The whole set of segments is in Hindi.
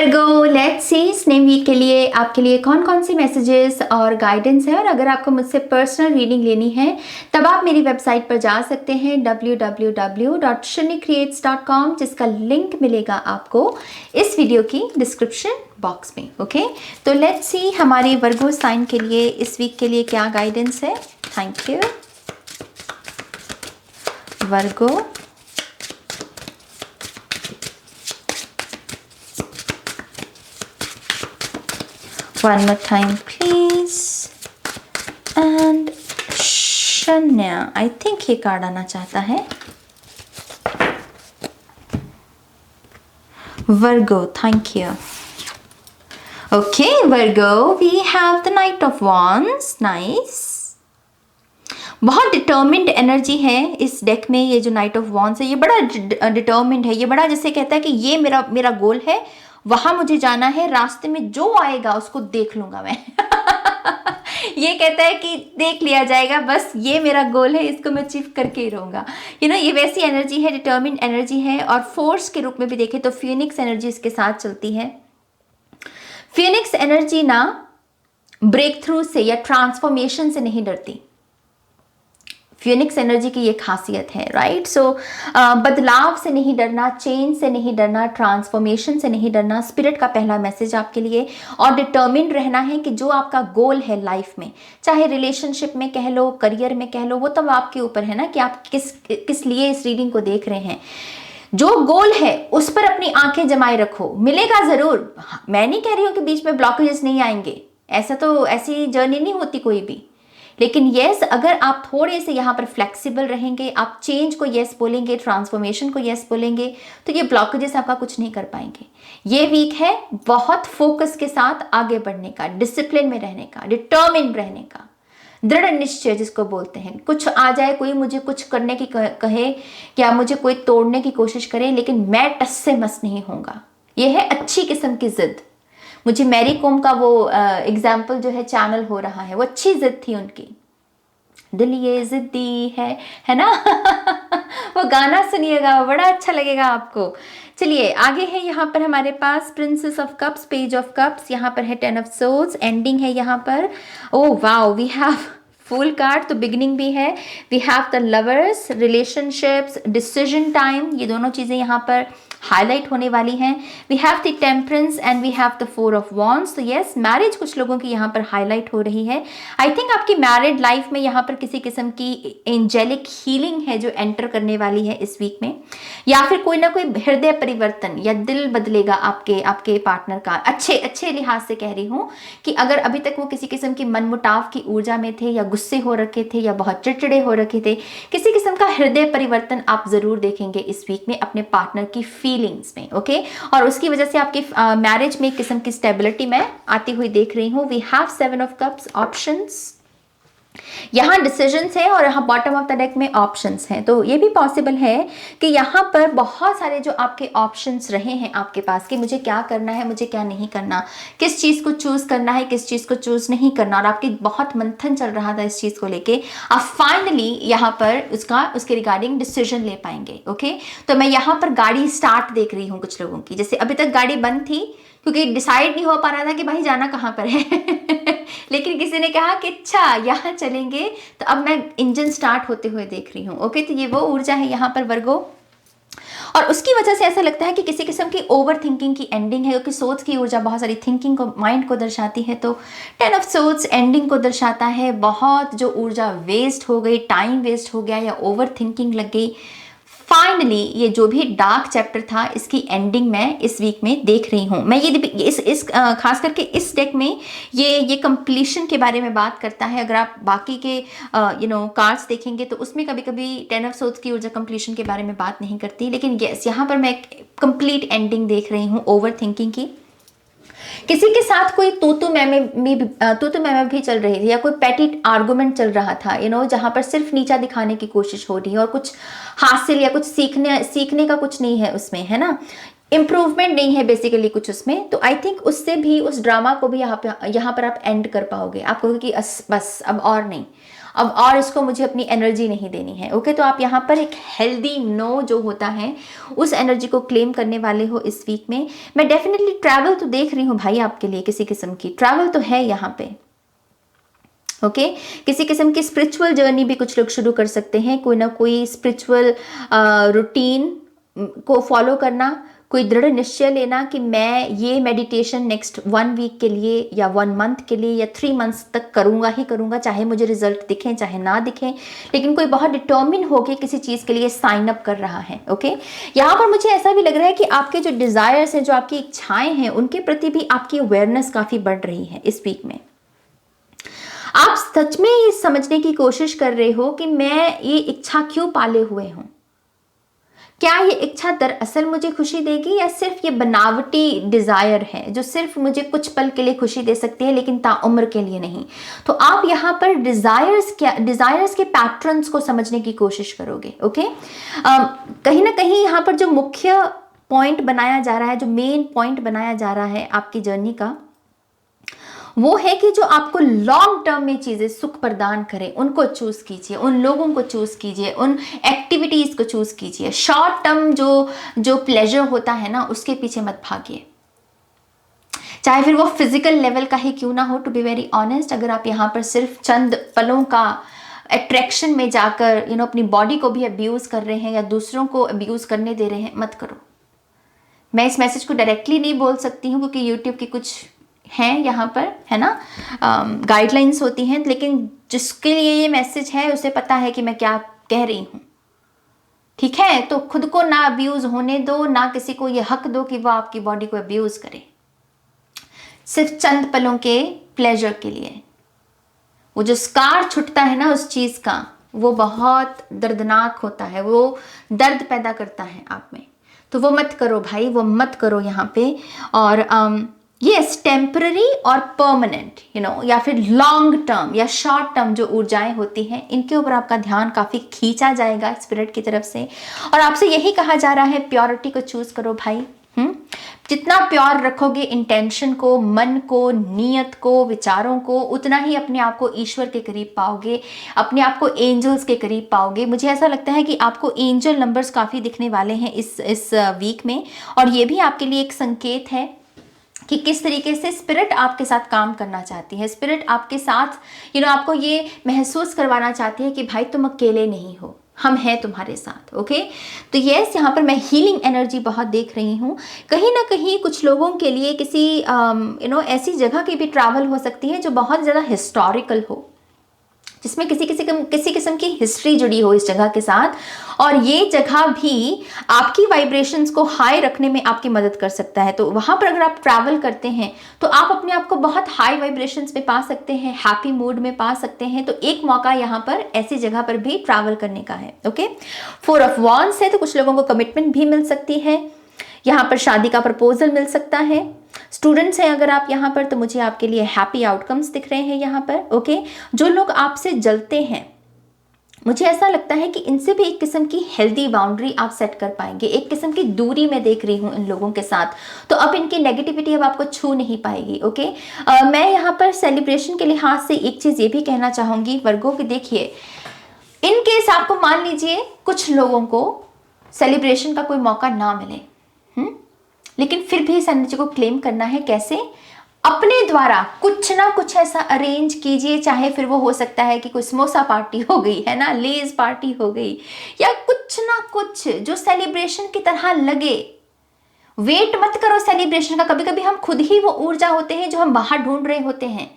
वर्गो, लेट्स सी इस नए वीक के लिए आपके लिए कौन कौन से मैसेजेस और गाइडेंस है। और अगर आपको मुझसे पर्सनल रीडिंग लेनी है तब आप मेरी वेबसाइट पर जा सकते हैं www.shunnycreates.com, जिसका लिंक मिलेगा आपको इस वीडियो की डिस्क्रिप्शन बॉक्स में। ओके, तो लेट्स सी हमारे वर्गो साइन के लिए इस वीक के लिए क्या गाइडेंस है। Thank you Virgo. One more time, please. And शन्या, I think ये कार्ड आना चाहता है। Virgo, thank you. Okay, Virgo, we have the Knight of Wands. Nice. बहुत डिटर्मिन्ड एनर्जी है इस डेक में। ये जो नाइट ऑफ वॉन्ड्स है ये बड़ा डिटर्मिन्ड है। ये बड़ा जैसे कहता है कि ये मेरा गोल है, वहां मुझे जाना है, रास्ते में जो आएगा उसको देख लूंगा मैं। ये कहता है कि देख लिया जाएगा, बस ये मेरा गोल है, इसको मैं अचीव करके ही रहूंगा। ये वैसी एनर्जी है, डिटर्मिन्ड एनर्जी है। और फोर्स के रूप में भी देखें तो फिनिक्स एनर्जी इसके साथ चलती है। फिनिक्स एनर्जी ना ब्रेक थ्रू से या ट्रांसफॉर्मेशन से नहीं डरती। फिनिक्स एनर्जी की ये खासियत है, राइट। सो बदलाव से नहीं डरना, चेंज से नहीं डरना, ट्रांसफॉर्मेशन से नहीं डरना, स्पिरिट का पहला मैसेज आपके लिए। और डिटर्मिन्ड रहना है कि जो आपका गोल है लाइफ में, चाहे रिलेशनशिप में कह लो, करियर में कह लो, वो तब आपके ऊपर है ना कि आप किस लिए इस रीडिंग को देख रहे हैं। जो गोल है उस पर अपनी आंखें जमाए रखो, मिलेगा जरूर। मैं नहीं कह रही हूं कि बीच में ब्लॉकेजेस नहीं आएंगे, ऐसी जर्नी नहीं होती कोई भी। लेकिन यस, अगर आप थोड़े से यहाँ पर फ्लेक्सिबल रहेंगे, आप चेंज को यस बोलेंगे, ट्रांसफॉर्मेशन को यस बोलेंगे, तो ये ब्लॉकेजेस आपका कुछ नहीं कर पाएंगे। ये वीक है बहुत फोकस के साथ आगे बढ़ने का, डिसिप्लिन में रहने का, डिटर्मिन रहने का, दृढ़ निश्चय जिसको बोलते हैं। कुछ आ जाए, कोई मुझे कुछ करने की कहे या मुझे कोई तोड़ने की कोशिश करे, लेकिन मैं टस से मस नहीं होऊंगा। ये है अच्छी किस्म की जिद। मुझे मैरी कॉम का वो एग्जाम्पल जो है चैनल हो रहा है, वो अच्छी जिद थी उनकी। दिल ये जिद्दी है ना। वो गाना सुनिएगा, वो बड़ा अच्छा लगेगा आपको। चलिए आगे है यहाँ पर हमारे पास princess of cups, page of cups, यहाँ पर है 10 ऑफ सोर्ड्स, एंडिंग है यहाँ पर। Oh wow, we have fool card, तो बिगिनिंग भी है। We have the lovers, relationships, decision time, ये दोनों चीजें यहाँ पर हाईलाइट होने वाली हैं। We have the temperance and we have the 4 of wands. तो यस, मैरिज कुछ लोगों की यहाँ पर हाईलाइट हो रही है। आई थिंक आपकी मैरिड लाइफ में यहाँ पर किसी किस्म की एंजेलिक हीलिंग है जो एंटर करने वाली है इस वीक में, या फिर कोई ना कोई हृदय परिवर्तन या दिल बदलेगा आपके पार्टनर का। अच्छे लिहाज से कह रही हूँ कि अगर अभी तक वो किसी किस्म की मनमुटाव की ऊर्जा में थे, या गुस्से हो रखे थे, या बहुत चिड़चिड़े हो रखे थे, किसी किस्म का हृदय परिवर्तन आप जरूर देखेंगे इस वीक में अपने पार्टनर की फीलिंग्स में। ओके, और उसकी वजह से आपकी मैरिज में एक किस्म की स्टेबिलिटी मैं आती हुई देख रही हूँ। We have 7 of cups, options, यहाँ डिसीजंस है और यहाँ बॉटम ऑफ द डेक में ऑप्शंस हैं। तो ये भी पॉसिबल है कि यहाँ पर बहुत सारे जो आपके ऑप्शंस रहे हैं आपके पास कि मुझे क्या करना है, मुझे क्या नहीं करना, किस चीज़ को चूज़ करना है, किस चीज़ को चूज़ नहीं करना, और आपकी बहुत मंथन चल रहा था इस चीज़ को लेके, आप फाइनली यहाँ पर उसके रिगार्डिंग डिसीजन ले पाएंगे। ओके, तो मैं यहाँ पर गाड़ी स्टार्ट देख रही हूँ कुछ लोगों की। जैसे अभी तक गाड़ी बंद थी क्योंकि डिसाइड नहीं हो पा रहा था कि भाई जाना कहाँ पर है। लेकिन किसी ने कहा कि अच्छा यहाँ चलेंगे, तो अब मैं इंजन स्टार्ट होते हुए देख रही हूँ। ओके, तो ये वो ऊर्जा है यहाँ पर वर्गो, और उसकी वजह से ऐसा लगता है कि किसी किस्म की ओवर थिंकिंग की एंडिंग है, क्योंकि सोच की ऊर्जा बहुत सारी थिंकिंग को, माइंड को दर्शाती है। तो 10 ऑफ सोर्ड्स एंडिंग को दर्शाता है। बहुत जो ऊर्जा वेस्ट हो गई, टाइम वेस्ट हो गया या ओवर थिंकिंग लग गई, फाइनली ये जो भी डार्क चैप्टर था इसकी एंडिंग मैं इस वीक में देख रही हूँ। मैं इस खास करके इस डेक में ये कंप्लीशन के बारे में बात करता है। अगर आप बाकी के कार्ड्स देखेंगे तो उसमें कभी कभी 10 ऑफ सोर्ड्स की ऊर्जा कंप्लीशन के बारे में बात नहीं करती, लेकिन यस, यहाँ पर मैं कंप्लीट एंडिंग देख रही हूँ ओवर थिंकिंग की। किसी के साथ कोई तू मैं भी चल रही थी, या कोई पैटी आर्गुमेंट चल रहा था, जहां पर सिर्फ नीचा दिखाने की कोशिश हो रही है और कुछ हासिल या कुछ सीखने का कुछ नहीं है उसमें, है ना, इम्प्रूवमेंट नहीं है बेसिकली कुछ उसमें। तो आई थिंक उससे भी, उस ड्रामा को भी यहाँ पर आप एंड कर पाओगे। आप कहोगे कि बस अब और नहीं, अब और इसको मुझे अपनी एनर्जी नहीं देनी है। ओके, तो आप यहाँ पर एक हेल्दी नो जो होता है उस एनर्जी को क्लेम करने वाले हो इस वीक में। मैं डेफिनेटली ट्रैवल तो देख रही हूँ भाई, आपके लिए किसी किस्म की ट्रैवल तो है यहाँ पे। ओके, किसी किस्म की स्पिरिचुअल जर्नी भी कुछ लोग शुरू कर सकते हैं, कोई ना कोई स्पिरिचुअल रूटीन को फॉलो करना, कोई दृढ़ निश्चय लेना कि मैं ये मेडिटेशन नेक्स्ट 1 वीक के लिए या 1 मंथ के लिए या 3 मंथ्स तक करूँगा ही करूँगा, चाहे मुझे रिजल्ट दिखें चाहे ना दिखें, लेकिन कोई बहुत डिटर्मिन होकर किसी चीज़ के लिए साइन अप कर रहा है। ओके, यहाँ पर मुझे ऐसा भी लग रहा है कि आपके जो डिज़ायर्स हैं, जो आपकी इच्छाएं हैं, उनके प्रति भी आपकी अवेयरनेस काफ़ी बढ़ रही है इस वीक में। आप सच में ये समझने की कोशिश कर रहे हो कि मैं ये इच्छा क्यों पाले हुए हूं, क्या ये इच्छा दरअसल मुझे खुशी देगी या सिर्फ ये बनावटी डिजायर है जो सिर्फ मुझे कुछ पल के लिए खुशी दे सकती है लेकिन ताउम्र के लिए नहीं। तो आप यहाँ पर डिजायर्स के पैटर्न्स को समझने की कोशिश करोगे। ओके, कहीं ना कहीं यहाँ पर जो मुख्य पॉइंट बनाया जा रहा है, जो मेन पॉइंट बनाया जा रहा है आपकी जर्नी का, वो है कि जो आपको लॉन्ग टर्म में चीजें सुख प्रदान करें उनको चूज कीजिए, उन लोगों को चूज कीजिए, उन एक्टिविटीज को चूज कीजिए। शॉर्ट टर्म जो प्लेजर होता है ना, उसके पीछे मत भागिए, चाहे फिर वो फिजिकल लेवल का ही क्यों ना हो। टू बी वेरी ऑनेस्ट, अगर आप यहाँ पर सिर्फ चंद पलों का अट्रैक्शन में जाकर अपनी बॉडी को भी अब्यूज कर रहे हैं या दूसरों को अब्यूज करने दे रहे हैं, मत करो। मैं इस मैसेज को डायरेक्टली नहीं बोल सकती हूँ क्योंकि यूट्यूब की कुछ हैं यहाँ पर, है ना, गाइडलाइंस होती हैं, लेकिन जिसके लिए ये मैसेज है उसे पता है कि मैं क्या कह रही हूँ। ठीक है, तो खुद को ना अब्यूज होने दो, ना किसी को ये हक दो कि वो आपकी बॉडी को अब्यूज करे सिर्फ चंद पलों के प्लेजर के लिए। वो जो स्कार छुटता है ना उस चीज का, वो बहुत दर्दनाक होता है, वो दर्द पैदा करता है आप में। तो वो मत करो भाई, वो मत करो यहाँ पे। और यस, टेम्पररी और परमानेंट या फिर लॉन्ग टर्म या शॉर्ट टर्म जो ऊर्जाएं होती हैं, इनके ऊपर आपका ध्यान काफ़ी खींचा जाएगा स्पिरिट की तरफ से। और आपसे यही कहा जा रहा है, प्योरिटी को चूज करो भाई। जितना प्योर रखोगे इंटेंशन को, मन को, नीयत को, विचारों को, उतना ही अपने आप को ईश्वर के करीब पाओगे, अपने आप को एंजल्स के करीब पाओगे। मुझे ऐसा लगता है कि आपको एंजल नंबर्स काफ़ी दिखने वाले हैं इस वीक में, और ये भी आपके लिए एक संकेत है कि किस तरीके से स्पिरिट आपके साथ काम करना चाहती है। स्पिरिट आपके साथ आपको ये महसूस करवाना चाहती है कि भाई तुम अकेले नहीं हो, हम हैं तुम्हारे साथ। ओके, तो यस, यहाँ पर मैं हीलिंग एनर्जी बहुत देख रही हूँ। कहीं ना कहीं कुछ लोगों के लिए किसी ऐसी जगह की भी ट्रैवल हो सकती है जो बहुत ज़्यादा हिस्टोरिकल हो, जिसमें किसी किस्म की हिस्ट्री जुड़ी हो इस जगह के साथ, और ये जगह भी आपकी वाइब्रेशंस को हाई रखने में आपकी मदद कर सकता है। तो वहाँ पर अगर आप ट्रैवल करते हैं तो आप अपने आप को बहुत हाई वाइब्रेशंस में पा सकते हैं, हैप्पी मूड में पा सकते हैं। तो एक मौका यहाँ पर ऐसी जगह पर भी ट्रैवल करने का है। ओके, 4 ऑफ वॉन्ड्स है, तो कुछ लोगों को कमिटमेंट भी मिल सकती है, यहाँ पर शादी का प्रपोजल मिल सकता है। स्टूडेंट्स हैं अगर आप यहाँ पर, तो मुझे आपके लिए हैप्पी आउटकम्स दिख रहे हैं यहाँ पर। ओके, जो लोग आपसे जलते हैं, मुझे ऐसा लगता है कि इनसे भी एक किस्म की हेल्दी बाउंड्री आप सेट कर पाएंगे। एक किस्म की दूरी मैं देख रही हूँ इन लोगों के साथ, तो अब इनकी नेगेटिविटी अब आपको छू नहीं पाएगी। ओके, मैं यहाँ पर सेलिब्रेशन के लिहाज से एक चीज़ ये भी कहना चाहूँगी वर्गों की, देखिए इन केस आपको मान लीजिए कुछ लोगों को सेलिब्रेशन का कोई मौका ना मिले, लेकिन फिर भी इस एनर्जी को क्लेम करना है। कैसे? अपने द्वारा कुछ ना कुछ ऐसा अरेंज कीजिए, चाहे फिर वो हो सकता है कि कोई समोसा पार्टी हो गई, है ना, लेज पार्टी हो गई, या कुछ ना कुछ जो सेलिब्रेशन की तरह लगे। वेट मत करो सेलिब्रेशन का, कभी कभी हम खुद ही वो ऊर्जा होते हैं जो हम बाहर ढूंढ रहे होते हैं।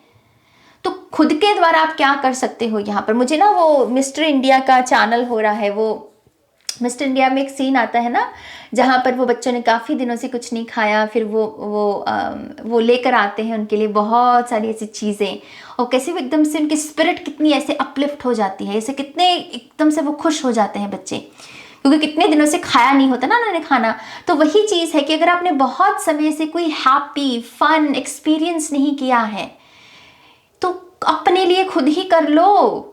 तो खुद के द्वारा आप क्या कर सकते हो यहाँ पर? मुझे ना वो मिस्टर इंडिया का चैनल हो रहा है, वो मिस्टर इंडिया में एक सीन आता है ना जहाँ पर वो बच्चों ने काफ़ी दिनों से कुछ नहीं खाया, फिर वो लेकर आते हैं उनके लिए बहुत सारी ऐसी चीज़ें, और कैसे वो एकदम से उनकी स्पिरिट कितनी ऐसे अपलिफ्ट हो जाती है, ऐसे कितने एकदम से वो खुश हो जाते हैं बच्चे, क्योंकि कितने दिनों से खाया नहीं होता ना उन्होंने खाना। तो वही चीज़ है कि अगर आपने बहुत समय से कोई हैप्पी फन एक्सपीरियंस नहीं किया है तो अपने लिए खुद ही कर लो,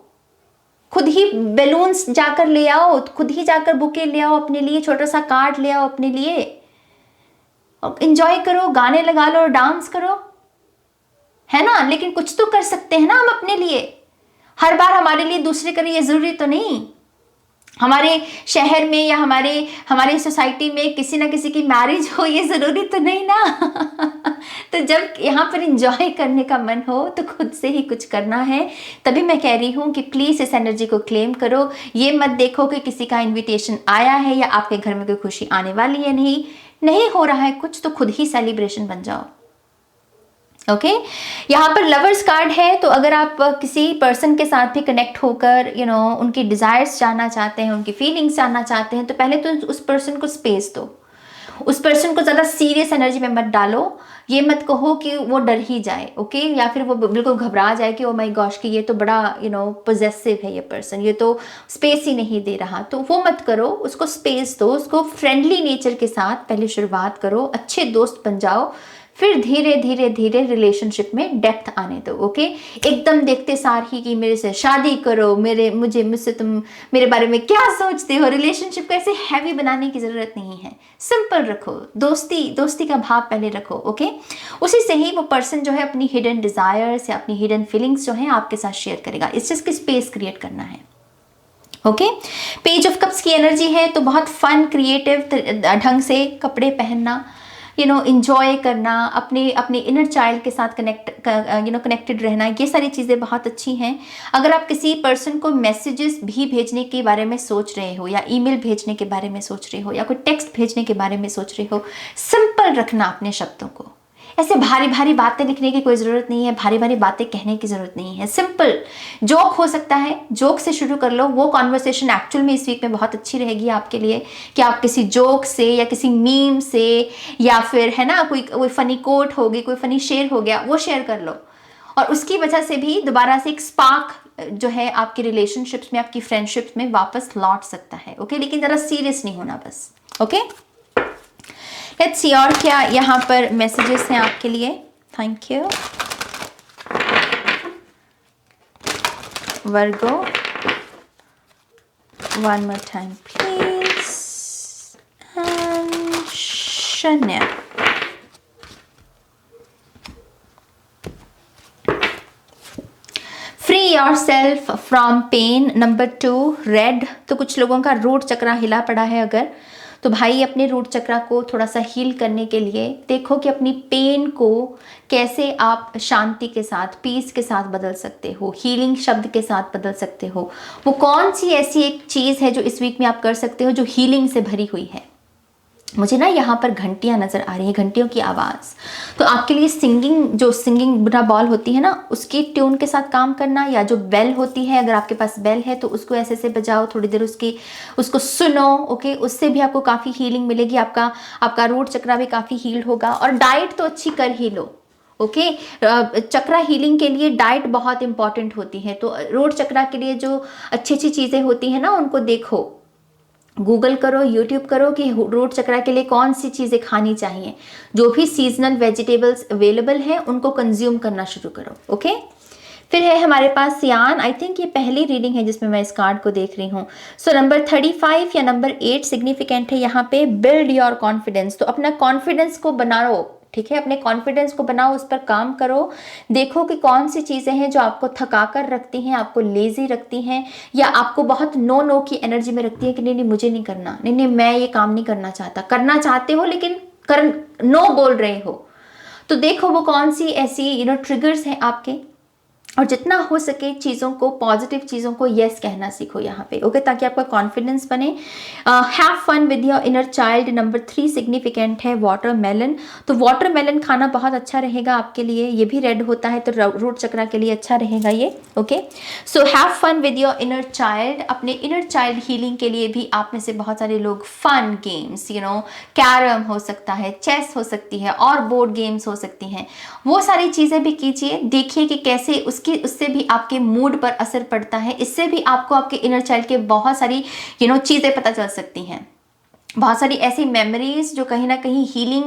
खुद ही बैलून्स जाकर ले आओ, खुद ही जाकर बुके ले आओ अपने लिए, छोटा सा कार्ड ले आओ अपने लिए, और एंजॉय करो, गाने लगा लो और डांस करो, है ना। लेकिन कुछ तो कर सकते हैं ना हम अपने लिए। हर बार हमारे लिए दूसरे करें ये जरूरी तो नहीं। हमारे शहर में या हमारी सोसाइटी में किसी ना किसी की मैरिज हो ये जरूरी तो नहीं ना। तो जब यहाँ पर इंजॉय करने का मन हो तो खुद से ही कुछ करना है। तभी मैं कह रही हूँ कि प्लीज इस एनर्जी को क्लेम करो। ये मत देखो कि किसी का इन्विटेशन आया है या आपके घर में कोई खुशी आने वाली है। नहीं हो रहा है कुछ तो खुद ही सेलिब्रेशन बन जाओ। ओके यहाँ पर लवर्स कार्ड है, तो अगर आप किसी पर्सन के साथ भी कनेक्ट होकर उनकी डिजायर्स जानना चाहते हैं, उनकी फीलिंग्स जानना चाहते हैं, तो पहले तो उस पर्सन को स्पेस दो। उस पर्सन को ज़्यादा सीरियस एनर्जी में मत डालो। ये मत कहो कि वो डर ही जाए, ओके या फिर वो बिल्कुल घबरा जाए कि ओ माय गॉश कि ये तो बड़ा पोजेसिव है ये पर्सन, ये तो स्पेस ही नहीं दे रहा। तो वो मत करो, उसको स्पेस दो। उसको फ्रेंडली नेचर के साथ पहले शुरुआत करो, अच्छे दोस्त बन जाओ, फिर धीरे धीरे धीरे रिलेशनशिप में डेप्थ आने दो। ओके एकदम देखते सार ही कि मेरे से शादी करो, मुझसे तुम मेरे बारे में क्या सोचते हो, रिलेशनशिप को ऐसे हैवी बनाने की जरूरत नहीं है। सिंपल रखो, दोस्ती का भाव पहले रखो। ओके उसी से ही वो पर्सन जो है अपनी हिडन डिजायर्स या अपनी हिडन फीलिंग्स जो है आपके साथ शेयर करेगा। इस चीज की स्पेस क्रिएट करना है। ओके पेज ऑफ कप्स की एनर्जी है, तो बहुत फन क्रिएटिव ढंग से कपड़े पहनना, इंजॉय करना, अपने इनर चाइल्ड के साथ कनेक्टेड रहना, ये सारी चीज़ें बहुत अच्छी हैं। अगर आप किसी पर्सन को मैसेजेस भी भेजने के बारे में सोच रहे हो या ईमेल भेजने के बारे में सोच रहे हो या कोई टेक्स्ट भेजने के बारे में सोच रहे हो, सिंपल रखना अपने शब्दों को। ऐसे भारी भारी बातें लिखने की कोई ज़रूरत नहीं है, भारी भारी बातें कहने की ज़रूरत नहीं है। सिंपल जोक हो सकता है, जोक से शुरू कर लो। वो कॉन्वर्सेशन एक्चुअल में इस वीक में बहुत अच्छी रहेगी आपके लिए कि आप किसी जोक से या किसी मीम से या फिर है ना कोई फनी कोट होगी, कोई फनी शेर हो गया, वो शेयर कर लो। और उसकी वजह से भी दोबारा से एक स्पार्क जो है आपकी रिलेशनशिप्स में, आपकी फ्रेंडशिप्स में वापस लौट सकता है। ओके लेकिन ज़रा सीरियस नहीं होना बस। ओके लेट्स सी और क्या यहाँ पर मैसेजेस हैं आपके लिए। Thank you Virgo, one more time please, and शन्या। Free yourself from pain, number 2 red. तो कुछ लोगों का रूट चक्रा हिला पड़ा है अगर, तो भाई अपने रूट चक्रा को थोड़ा सा हील करने के लिए देखो कि अपनी पेन को कैसे आप शांति के साथ, पीस के साथ बदल सकते हो, हीलिंग शब्द के साथ बदल सकते हो। वो कौन सी ऐसी एक चीज़ है जो इस वीक में आप कर सकते हो जो हीलिंग से भरी हुई है। मुझे ना यहाँ पर घंटियाँ नज़र आ रही है, घंटियों की आवाज़। तो आपके लिए सिंगिंग बुरा बॉल होती है ना, उसकी ट्यून के साथ काम करना, या जो बेल होती है अगर आपके पास बेल है तो उसको ऐसे से बजाओ, थोड़ी देर उसको सुनो। ओके उससे भी आपको काफ़ी हीलिंग मिलेगी, आपका रूट चक्रा भी काफ़ी हील होगा। और डाइट तो अच्छी कर ही लो। ओके चक्रा हीलिंग के लिए डाइट बहुत इंपॉर्टेंट होती है। तो रूट चक्रा के लिए जो अच्छी अच्छी चीज़ें होती हैं ना, उनको देखो, गूगल करो, यूट्यूब करो कि रूट चक्रा के लिए कौन सी चीज़ें खानी चाहिए। जो भी सीजनल वेजिटेबल्स अवेलेबल हैं उनको कंज्यूम करना शुरू करो। ओके फिर है हमारे पास सियान। आई थिंक ये पहली रीडिंग है जिसमें मैं इस कार्ड को देख रही हूँ। सो नंबर 35 या नंबर 8 सिग्निफिकेंट है यहाँ पे। बिल्ड योर कॉन्फिडेंस, तो अपना कॉन्फिडेंस को बनाओ। ठीक है अपने कॉन्फिडेंस को बनाओ, उस पर काम करो। देखो कि कौन सी चीज़ें हैं जो आपको थका कर रखती हैं, आपको लेजी रखती हैं, या आपको बहुत नो की एनर्जी में रखती है कि नहीं मुझे नहीं करना, नहीं मैं ये काम नहीं करना चाहता। करना चाहते हो लेकिन नो बोल रहे हो। तो देखो वो कौन सी ऐसी ट्रिगर्स हैं आपके, और जितना हो सके चीज़ों को, पॉजिटिव चीज़ों को यस कहना सीखो यहाँ पे। ओके ताकि आपका कॉन्फिडेंस बने। Have fun with your inner child. Number 3 significant है वाटरमेलन। तो वाटरमेलन खाना बहुत अच्छा रहेगा आपके लिए। ये भी रेड होता है तो रूट चक्रा के लिए अच्छा रहेगा ये। Okay so have fun with your inner child. अपने इनर चाइल्ड हीलिंग के लिए भी आप में से बहुत सारे लोग फन गेम्स, कैरम हो सकता है, चेस हो सकती है, और बोर्ड गेम्स हो सकती हैं, वो सारी चीज़ें भी कीजिए। देखिए कि कैसे उससे भी आपके मूड पर असर पड़ता है। इससे भी आपको आपके इनर चाइल्ड के बहुत सारी चीज़ें पता चल सकती हैं। बहुत सारी ऐसी मेमोरीज जो कहीं ना कहीं हीलिंग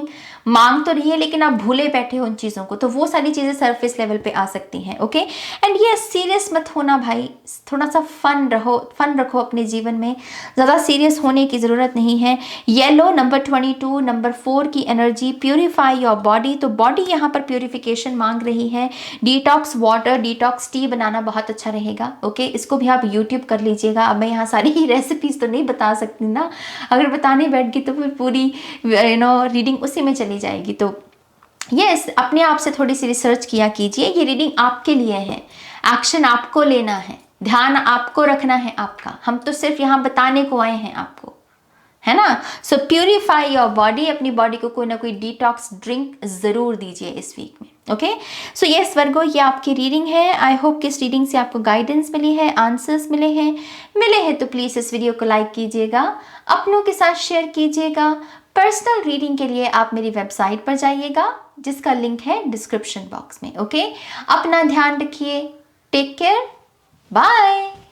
मांग तो रही है लेकिन आप भूले बैठे हो उन चीज़ों को, तो वो सारी चीज़ें सरफेस लेवल पे आ सकती हैं। ओके, एंड ये सीरियस मत होना भाई, थोड़ा सा फन रखो अपने जीवन में, ज़्यादा सीरियस होने की ज़रूरत नहीं है। येलो नंबर 22 नंबर 4 की एनर्जी, प्यूरिफाई योर बॉडी, तो बॉडी यहाँ पर प्यूरिफिकेशन मांग रही है। डिटॉक्स वाटर, डिटॉक्स टी बनाना बहुत अच्छा रहेगा। ओके, इसको भी आप यूट्यूब कर लीजिएगा। अब मैं यहाँ सारी ही रेसिपीज तो नहीं बता सकती ना, अगर बताने बैठ गई तो फिर पूरी रीडिंग उसी में चली जाएगी। तो यस, अपने आप से थोड़ी सी रिसर्च किया कीजिए। ये रीडिंग आपके लिए है, एक्शन आपको लेना है, ध्यान आपको रखना है आपका, हम तो सिर्फ यहाँ बताने को आए हैं आपको, है ना। सो प्यूरिफाई योर बॉडी, अपनी बॉडी को कोई ना कोई डिटॉक्स ड्रिंक जरूर दीजिए इस वीक में। ओके, सो यस वर्गो, ये आपकी रीडिंग है। आई होप कि इस रीडिंग से आपको गाइडेंस मिली है, आंसर्स मिले हैं तो प्लीज इस वीडियो को लाइक कीजिएगा, अपनों के साथ शेयर कीजिएगा। पर्सनल रीडिंग के लिए आप मेरी वेबसाइट पर जाइएगा, जिसका लिंक है डिस्क्रिप्शन बॉक्स में। ओके, अपना ध्यान रखिए, टेक केयर, बाय।